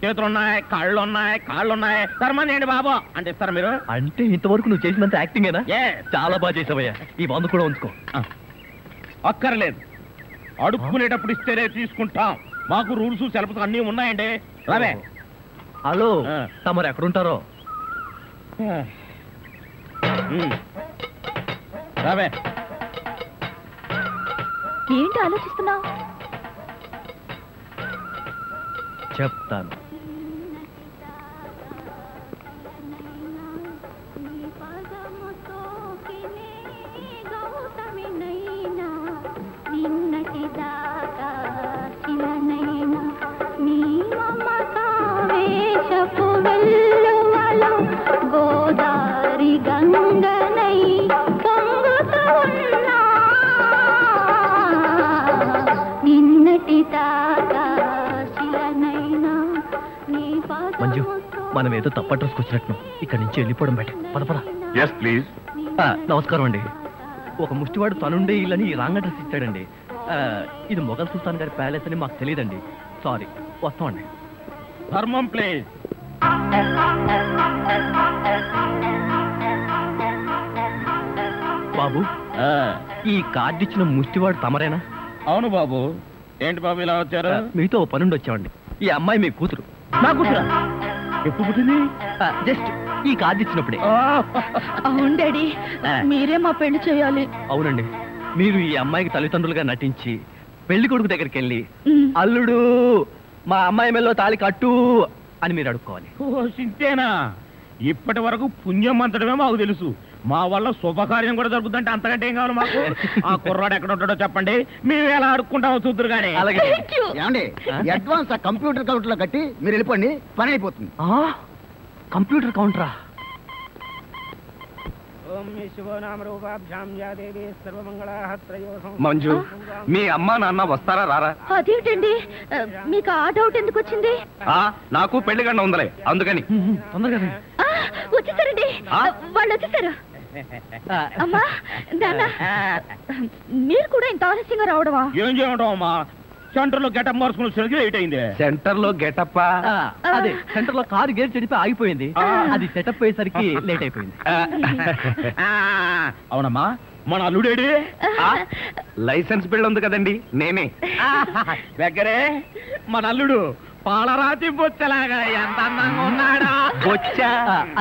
చేతులున్నాయి, కాళ్ళున్నాయి, కాళ్ళున్నాయి, ధర్మం చేయండి బాబు అంటే ఇస్తారా మీరు? అంటే ఇంతవరకు నువ్వు చేసినంత యాక్టింగేనా? Yes. చాలా బాగా చేసావయ్యా. ఈ మందు కూడా ఉంచుకో. అక్కర్లేదు, అడుక్కునేటప్పుడు ఇస్తేనే తీసుకుంటాం. మాకు రూల్స్ సెలవులు అన్నీ ఉన్నాయండి. రావే. హలో, ఆ. తమరు ఎక్కడుంటారో? రావే. ఏంటి ఆలోచిస్తున్నావు? చెప్తాను. గోదారి గంగనై పొంగుతున్నా నిన్నటి దాకా శిలనైనా నీ మంజు, మనం ఏదో తప్ప అడ్రస్కి వచ్చినట్టు ఇక్కడి నుంచి వెళ్ళిపోవడం బయట. పద. Yes please. నమస్కారం అండి. ఒక ముష్టివాడు తనుండే ఇల్లని రాంగ్ అడ్రస్ ఇచ్చాడండి. ఇది మొఘల్ సుల్తాన్ గారి ప్యాలెస్ అని మాకు తెలియదండి. సారీ, వస్తామండి. ధర్మం ప్లీజ్. బాబు, ఈ కార్డు ఇచ్చిన ముష్టివాడు తమరేనా? అవును బాబు. ఏంటి బాబు ఇలా వచ్చారు? మీతో ఓ పనుండి వచ్చామండి. ఈ అమ్మాయి మీ కూతురు. నా కూతురా? ఎప్పుడు పుట్టింది? జస్ట్ ఈ కార్డు ఇచ్చినప్పుడే. అవును డాడీ, మీరే మా పెళ్లి చేయాలి. అవునండి, మీరు ఈ అమ్మాయికి తల్లిదండ్రులుగా నటించి పెళ్లి కొడుకు దగ్గరికి వెళ్ళి అల్లుడు మా అమ్మాయి మెల్లో తాళి కట్టు అని మీరు అడుక్కోవాలి. ఓ సింతేనా? ఇప్పటి వరకు పుణ్యం అంతటమే మాకు తెలుసు. మా వల్ల శుభకార్యం కూడా జరుగుతుందంటే అంతకంటే ఏం కావాలి మాకు? ఆ కుర్రాడు ఎక్కడ ఉంటాడో చెప్పండి, మేము ఎలా అడుక్కుంటామో చూద్దరు కానీ. అలాగే. ఏమండి, అడ్వాన్స్ ఆ కంప్యూటర్ కౌంటర్ లో కట్టి మీరు వెళ్ళిపోండి, పని అయిపోతుంది. కంప్యూటర్ కౌంటరా? మంజు, మీ అమ్మా నాన్న వస్తారా రారా? అదేంటండి, మీకు ఆ డౌట్ ఎందుకు వచ్చింది? నాకు పెళ్లి గంట ఉందలే, అందుకని. తొందరగా వచ్చేసారండి, వాళ్ళు వచ్చేసారు. అమ్మా నాన్న, మీరు కూడా ఇంత ఆలస్యంగా రావడమా? ఏం చేయడం అమ్మా, సెంటర్ లో గెటప్ మార్చుకుని వచ్చేసరికి లేట్ అయింది. సెంటర్ లో గెటప్? అదే, సెంటర్ లో కారు గేర్ చెడిపి ఆగిపోయింది. అది సెటప్ అయ్యేసరికి లేట్ అయిపోయింది. అవునమ్మా, మన అల్లుడేడి? లైసెన్స్ బిల్ ఉంది కదండి, నేనే. దగ్గరే మన అల్లుడు పాలరాతి బొచ్చలాగా ఎంత అందంగా ఉన్నాడా? బొచ్చ?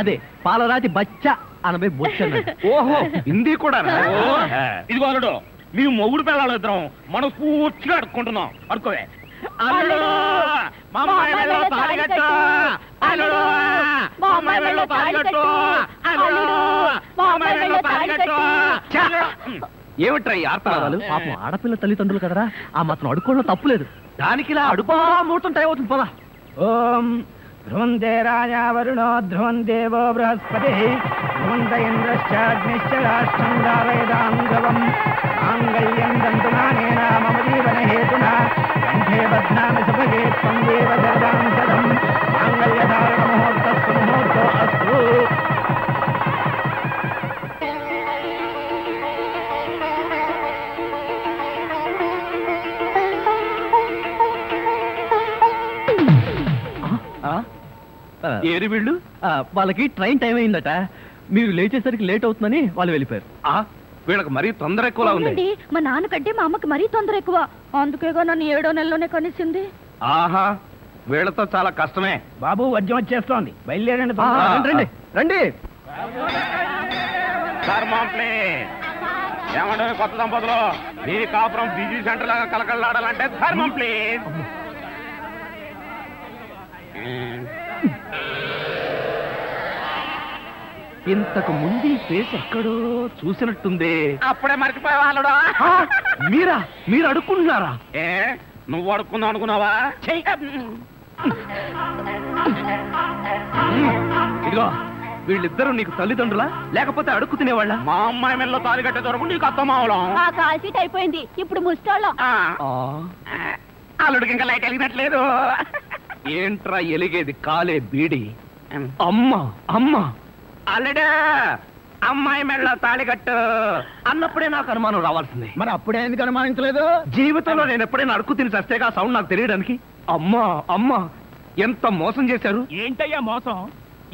అదే, పాలరాతి బచ్చ అనబై బొచ్చ. ఓహో, హిందీ కూడా. ఇదిగో అల్లుడు, మీ మొగుడు పిల్లలు ఇద్దరం మనం పూర్తిగా అడుక్కుంటున్నాం. అడుకోవే. అల్లుడు, మా అమ్మాయి మెడలో తాళి కట్టు. అల్లుడు, మా అమ్మాయి మెడలో తాళి కట్టు. అల్లుడు, మా అమ్మాయి మెడలో తాళి కట్టు. ఏమిట్రా ఈ ఆర్తనాదాలు? పాపం ఆడపిల్ల తల్లిదండ్రులు కదరా, ఆ మాత్రం అడుక్కోవడం తప్పులేదు. దానికి ఇలా అడుపా ముహూర్తం టైం అవుతుంది. పదా. ఓం ధ్రువంతే రాజా వరుణో ధ్రువం దేవో బృహస్పతి ధ్రువంత ఇంద్రశ్చాగ్నిశ్చ రాష్ట్రం దారయదాం ధ్రువం మాంగళ్యం దంతునానేన మమ జీవన హేతునా కంఠే బధ్నామి సుభగే త్వం దేవ జగదాం శతం మాంగళ్యధారణ ముహూర్తస్సు ముహూర్తో అస్తు. ఏరి వీళ్ళు? వాళ్ళకి ట్రైన్ టైం అయిందట, మీరు లేచేసరికి లేట్ అవుతుందని వాళ్ళు వెళ్ళిపోయారు. వీళ్ళకి మరీ తొందర ఎక్కువలా ఉంది. అవునండి, మా నాన్నకంటే మా అమ్మకి మరీ తొందర ఎక్కువ, అందుకేగా నన్ను 7వ నెలలోనే కనిసింది. ఆహా, వీళ్ళతో చాలా కష్టమే. బాబు, వద్యం వచ్చేస్తోంది, బయలుదేరండి. రండి రండి. ధర్మం ప్లీజ్. ఏమంటే కొత్త దంపతులు మీ కాపురం బిజీ సెంటర్ లాగా కలకలాడాలంటే ధర్మం ప్లీజ్. ఇంతకు ముందు ఈ ఫేస్ ఎక్కడో చూసినట్టుంది. అప్పుడే మర్చిపోయే వాళ్ళడా? మీరా? మీరు అడుక్కుంటున్నారా? ఏ నువ్వు అడుక్కుందాం అనుకున్నావా? ఇదిగో వీళ్ళిద్దరూ నీకు తల్లిదండ్రులా లేకపోతే అడుక్కు తినేవాళ్ళ? మా అమ్మాయి మెల్లో తాలి కట్టే దొరకు నీకు అత్తమావడం. ఆ కాల్ సీట్ అయిపోయింది, ఇప్పుడు ముస్టోళ్ళం. అల్లుడికి ఇంకా లైట్ వెలిగినట్లేదు. ఏంట్రా ఎలిగేది? కాలే బీడి. అమ్మా అమ్మా అల్లుడు అమ్మాయి మెళ్ళో తాళి కట్టు అన్నప్పుడే నాకు అనుమానం రావాల్సింది. మరి అప్పుడే ఎందుకు అనుమానించలేదు? జీవితంలో నేను ఎప్పుడైనా అడుక్కు తిని చస్తేగా సౌండ్ నాకు తెలియడానికి. అమ్మా అమ్మా ఎంత మోసం చేశారు. ఏంటయ్యా మోసం?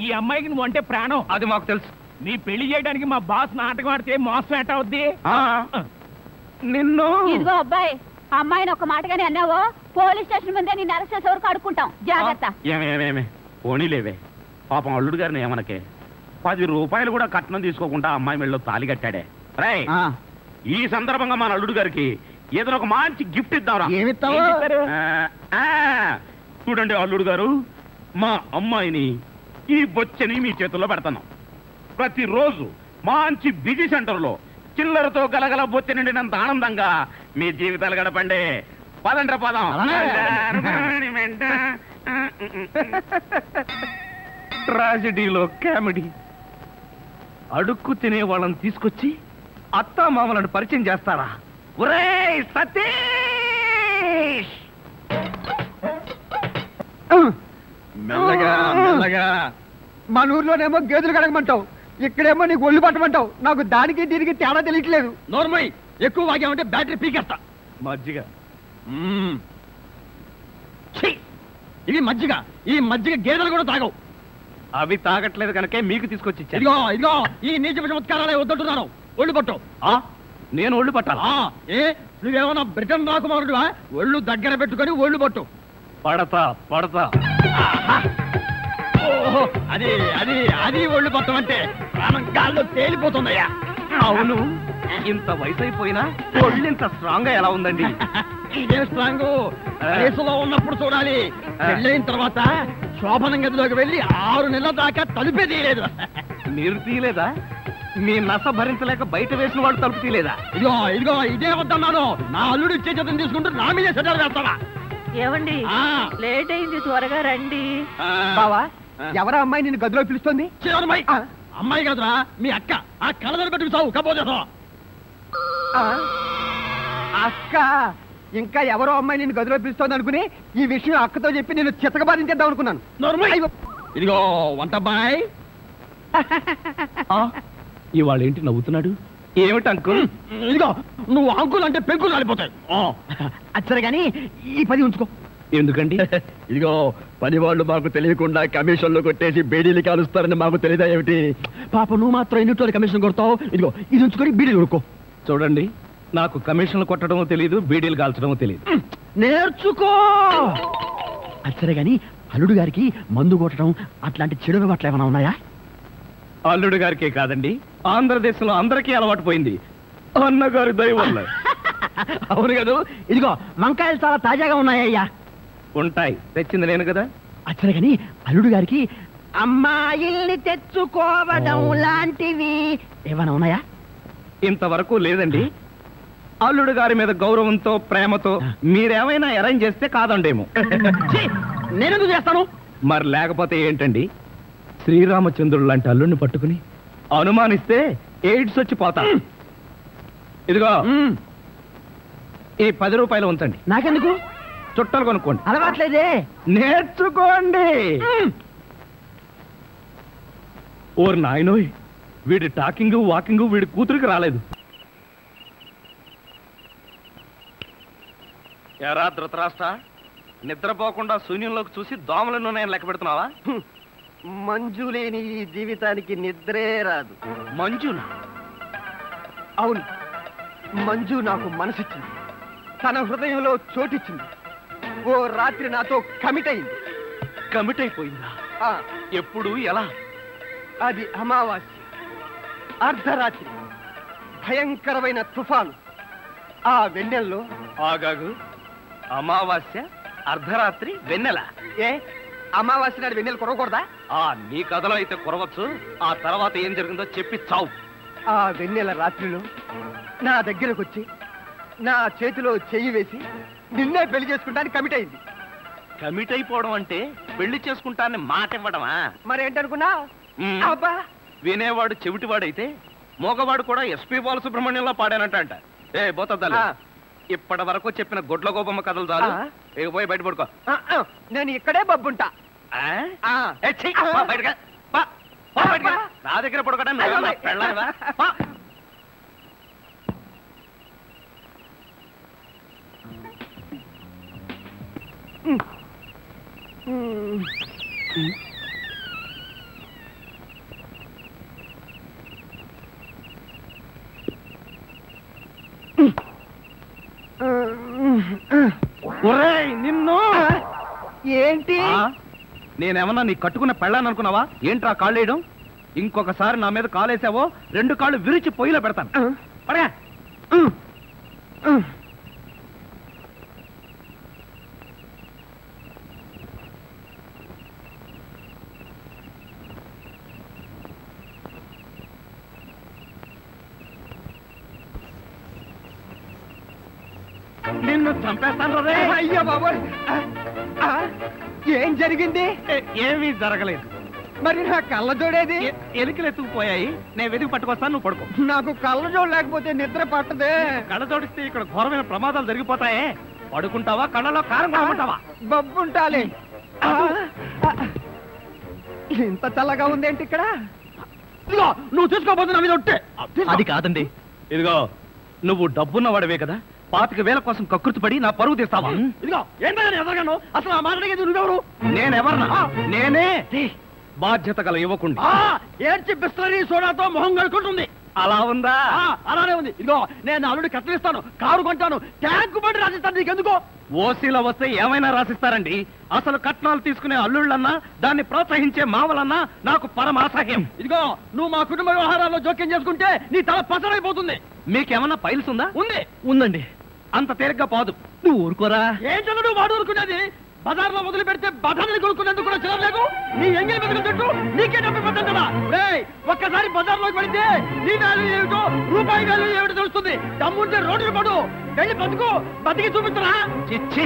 ఈ అమ్మాయికి నువ్వు అంటే ప్రాణం. అది మాకు తెలుసు. నీ పెళ్లి చేయడానికి మా బాస్ నాటకం ఆడితే మోసం ఎట్ట అవుద్ది? నిన్ను ఇదిగో అబ్బాయి, అమ్మాయిని ఒక మాటగానే అన్నావో పోలీస్ స్టేషన్ ముందే నేను అరెస్ట్ చేసే వరకు అడుక్కుంటాం. జాగ్రత్త. ఏమేమేమే పోనీలేవే, పాపం అల్లుడు గారిని ఏమనకే. 10 రూపాయలు కూడా కట్నం తీసుకోకుండా అమ్మాయి మెళ్ళలో తాళి కట్టాడే. రై ఈ సందర్భంగా మన అల్లుడు గారికి ఏదో ఒక మంచి గిఫ్ట్ ఇద్దాంరా. ఏమిస్తావు? చూడండి అల్లుడు గారు, మా అమ్మాయిని ఈ బొచ్చని మీ చేతుల్లో పెడతాను. ప్రతిరోజు మంచి బిజీ సెంటర్లో చిల్లరతో గలగల బొచ్చ నిండినంత ఆనందంగా మీ జీవితాలు గడపండి. పదండ్ర పదం. ట్రాజడీలో కామెడీ. అడుక్కు తినే వాళ్ళని తీసుకొచ్చి అత్తా మామలను పరిచయం చేస్తారా? ఒరేయ్ సతీష్! మెల్లగా మెల్లగా. మన ఊర్లోనేమో గేదెలు కడగమంటావు, ఇక్కడేమో నీకు ఒళ్ళు పట్టమంటావు. నాకు దానికి దీనికి తేడా తెలియట్లేదు. నోర్మై ఎక్కువ వాగామంటే బ్యాటరీ పీకేస్తా. మజ్జిగ. ఛీ! ఇది మజ్జిగ. ఈ మజ్జిగ గేదెలు కూడా తాగవు. అవి తాగట్లేదు కనుకే మీకు తీసుకొచ్చి ఇచ్చాను. ఇదిగో ఇదిగో ఈ నీచ చమత్కారాలే వద్దంటున్నాను. ఒళ్ళు పట్టు. నేను ఒళ్ళు పట్టాలా? ఏ నువ్వేమన్నా బ్రిటన్ రాకుమారుడువా? ఒళ్ళు దగ్గర పెట్టుకొని ఒళ్ళు పట్టు. పడతా పడతా. ఓహో, అది అది అది ఒళ్ళు పట్టం అంటే ప్రాణం గాల్లో తేలిపోతుందయ్యా. అవును, ఇంత వయసు అయిపోయినా ఒళ్ళు ఇంత స్ట్రాంగ్ గా ఎలా ఉందండి? ఇదే స్ట్రాంగ్ వయసులో ఉన్నప్పుడు చూడాలి. పెళ్ళైన తర్వాత శోభనం గదిలోకి వెళ్ళి 6 నెలల దాకా తలుపే తీయలేదు. మీరు తీయలేదా? మీ నస భరించలేక బయట వేసిన వాళ్ళు తలుపు తీయలేదా? ఇదిగో ఇదిగో ఇదే వద్దన్నాను. నా అల్లుడు ఇచ్చే చేతం తీసుకుంటూ నా మీదే సెటర్ వేస్తావా? ఏమండి లేట్ అయింది, త్వరగా రండి. బావా, ఎవరా అమ్మాయి నిన్ను గదిలో పిలుస్తుంది? అమ్మాయి కదరా మీ అక్క. ఆ కళ్ళదర పెట్టుకు సావు కపోతే. అక్క ఇంకా ఎవరో అమ్మాయి నిన్ను గదిలో పిలుస్తోంది అనుకుని ఈ విషయం అక్కతో చెప్పి నేను చితకబాధించేద్దాం అనుకున్నాను. ఇదిగో వంటబ్బాయ్. ఇవాళ ఏంటి నవ్వుతున్నాడు? ఏమిటి అంకుల్? ఇదిగో నువ్వు అంకుల్ అంటే పెంకులు రాలిపోతాయి. అచ్చరే గాని ఈ 10 ఉంచుకో. ఎందుకండి? ఇదిగో పని వాళ్ళు మాకు తెలియకుండా కమిషన్లు కొట్టేసి బేడీలు కాలుస్తారని మాకు తెలియదా ఏమిటి? పాప నువ్వు మాత్రం ఎన్నింటి కమిషన్ కొడతావు. ఇదిగో ఇది ఉంచుకొని బీడీలు కొడుకో. చూడండి, నాకు కమిషన్లు కొట్టడమో తెలియదు, బీడీలు కాల్చడమో తెలియదు. నేర్చుకో. అచ్చరే గాని అల్లుడు గారికి మందు కొట్టడం అట్లాంటి చెడు అలవాట్లు ఏమైనా ఉన్నాయా? అల్లుడు గారికే కాదండి, ఆంధ్రదేశంలో అందరికీ అలవాటు పోయింది అన్నగారి దయ వల్ల. అవును కదా. ఇదిగో వంకాయలు చాలా తాజాగా ఉన్నాయ్యా. ఉంటాయి, తెచ్చింది నేను కదా. అచ్చరే గాని అల్లుడు గారికి అమ్మాయిల్ని తెచ్చుకోవడం లాంటివి ఏమైనా ఉన్నాయా? ఇంతవరకు లేదండి. అల్లుడు గారి మీద గౌరవంతో ప్రేమతో మీరేమైనా అరేంజ్ చేస్తే కాదండేమో. నేనెందుకు చేస్తాను? మరి లేకపోతే ఏంటండి? శ్రీరామచంద్రుడు లాంటి అల్లుడిని పట్టుకుని అనుమానిస్తే ఎయిడ్స్ వచ్చి పోతా. ఇదిగో ఈ 10 రూపాయలు ఉంచండి. నాకెందుకు? చుట్టాలు కొనుక్కోండి. అలవాట్లేదే. నేర్చుకోండి. ఓర్ నాయనోయ్, వీడి టాకింగ్ వాకింగ్ వీడి కూతురికి రాలేదు. ఎరా ధృతరాష్ట్ర, నిద్రపోకుండా శూన్యంలోకి చూసి దోమలను నేను లెక్క పెడుతున్నావా? మంజు లేని ఈ జీవితానికి నిద్రే రాదు. మంజునా? అవును, మంజు నాకు మనసిచ్చింది, తన హృదయంలో చోటిచ్చింది. ఓ రాత్రి నాతో కమిట్ అయింది. కమిట్ అయిపోయిందా? ఎప్పుడు ఎలా? అది అమావాస్య అర్ధరాత్రి. భయంకరమైన తుఫాను. ఆ వెన్నెల్లో ఆగాగు. అమావాస్య, అర్ధరాత్రి, వెన్నెల. ఏ అమావాస్య నాడు వెన్నెలు కురవకూడదా? నీ కథలో అయితే కురవచ్చు. ఆ తర్వాత ఏం జరిగిందో చెప్పి చావు. ఆ వెన్నెల రాత్రిలో నా దగ్గరకు వచ్చి నా చేతిలో చెయ్యి వేసి నిన్నే పెళ్లి చేసుకుంటానికి కమిట్ అయింది. కమిట్ అయిపోవడం అంటే పెళ్లి చేసుకుంటానని మాట ఇవ్వడమా? మరేంటనుకున్నా? మ్మ్. అబ్బా వినేవాడు చెవిటివాడైతే మోగవాడు కూడా ఎస్పి బాలసుబ్రహ్మణ్యంలో పాడానంట. ఏ బోతద్దాలు, ఇప్పటి వరకు చెప్పిన గొడ్ల గోపమ్మ కథలు చాలు. ఇక పోయి బయట పడుకో. నేను ఇక్కడే బబ్బుంటా. ఏ, ఛీ, పో బయటకు. పో, పో బయటకు. నా దగ్గర పడుకోవడం నువ్వేమన్నా పెళ్ళానివా? పో. ఒరేయ్, నిన్ను ఏంటి? నేనేమన్నా నీ కట్టుకున్న పెళ్ళాను అనుకున్నావా? ఏంట్రా కాళ్ళేయడం? ఇంకొకసారి నా మీద కాలేసావో 2 కాళ్ళు విరిచి పొయ్యిలో పెడతాను. పడగా. నిన్ను చంపేస్తాను రే. అయ్యో బాబోయ్! ఏం జరిగింది? ఏమీ జరగలేదు. మరి నా కళ్ళ జోడేది? ఎలికలు ఎత్తుకుపోయాయి. నేను వెతికి పట్టుకొస్తాను, నువ్వు పడుకో. నాకు కళ్ళ జోడు లేకపోతే నిద్ర పట్టదే. కళ్ళ జోడిస్తే ఇక్కడ ఘోరమైన ప్రమాదాలు జరిగిపోతాయే. పడుకుంటావా, కళ్ళలో కారం కొనుక్కుంటావా? బబ్బుంటాలి. ఇంత చల్లగా ఉందేంటి ఇక్కడ? ఇదిగో, నువ్వు తీసుకోబోతు నా మీద ఒట్టే. అది కాదండి. ఇదిగో, నువ్వు డబ్బున్న వాడివే కదా, 25,000 కోసం కకృతి పడి నా పరువు తీస్తావా? ఇదిగో, ఏంటో ఎదగను. అసలు ఆ మాటకి నువ్వెవరు? నేనెవరన్నా? నేనే బాధ్యత గల యువకుండి. ఏడ్చి బిస్లరీ సోడాతో మొహం కడుకుంటుంది. అలా ఉందా? అలానే ఉంది. ఇదిగో, నేను అల్లుడి కత్తిరిస్తాను, కారు కొంటాను, ట్యాంకు బండి రాసిస్తాను. నీకెందుకో? ఓసీలో వస్తే ఏమైనా రాసిస్తారండి. అసలు కట్నాలు తీసుకునే అల్లుళ్ళన్నా, దాన్ని ప్రోత్సహించే మావలన్నా నాకు పరమ అసహ్యం. ఇదిగో, నువ్వు మా కుటుంబ వ్యవహారాల్లో జోక్యం చేసుకుంటే నీ తల పసరైపోతుంది. మీకేమన్నా పైల్స్ ఉందా? ఉంది. ఉందండి. అంత తేలిగ్గా పోదు. నువ్వు ఊరుకోరా. ఏంటన్నా నువ్వు వాడు ఊరుకునేది? బజార్లో వదిలి పెడితే బఠానీలు కొనుక్కునేందుకు కూడా చిరం లేదు. నీ ఎంగిలి బతుకు చుట్టూ నీకే డబ్బు పెట్టాను కదా. ఒక్కసారి బజార్లోకి పడితే నీ వాల్యూ ఏమిటో, రూపాయి వాల్యూ ఏమిటో తెలుస్తుంది. దమ్ముంటే రోడ్డు పడు, వెళ్ళి బతుకు, బతికి చూపించరా. చిచ్చి.